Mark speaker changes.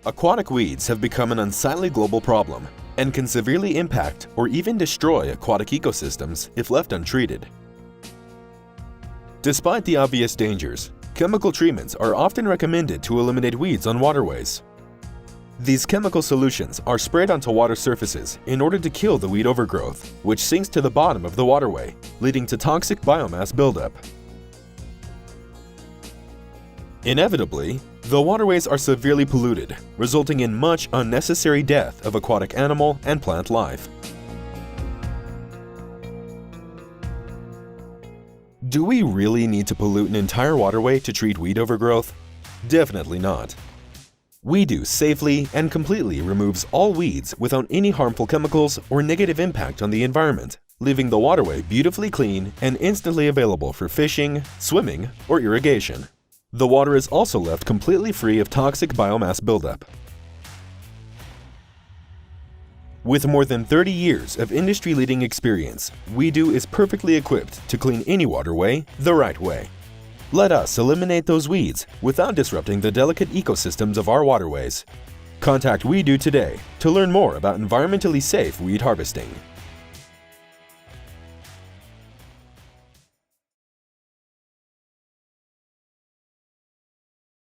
Speaker 1: Aquatic weeds have become an unsightly global problem and can severely impact or even destroy aquatic ecosystems if left untreated. Despite the obvious dangers, chemical treatments are often recommended to eliminate weeds on waterways. These chemical solutions are sprayed onto water surfaces in order to kill the weed overgrowth, which sinks to the bottom of the waterway, leading to toxic biomass buildup. Inevitably, the waterways are severely polluted, resulting in much unnecessary death of aquatic animal and plant life. Do we really need to pollute an entire waterway to treat weed overgrowth? Definitely not. WeDo safely and completely removes all weeds without any harmful chemicals or negative impact on the environment, leaving the waterway beautifully clean and instantly available for fishing, swimming, or irrigation. The water is also left completely free of toxic biomass buildup. With more than 30 years of industry-leading experience, WeDo is perfectly equipped to clean any waterway the right way. Let us eliminate those weeds without disrupting the delicate ecosystems of our waterways. Contact WeDo today to learn more about environmentally safe weed harvesting.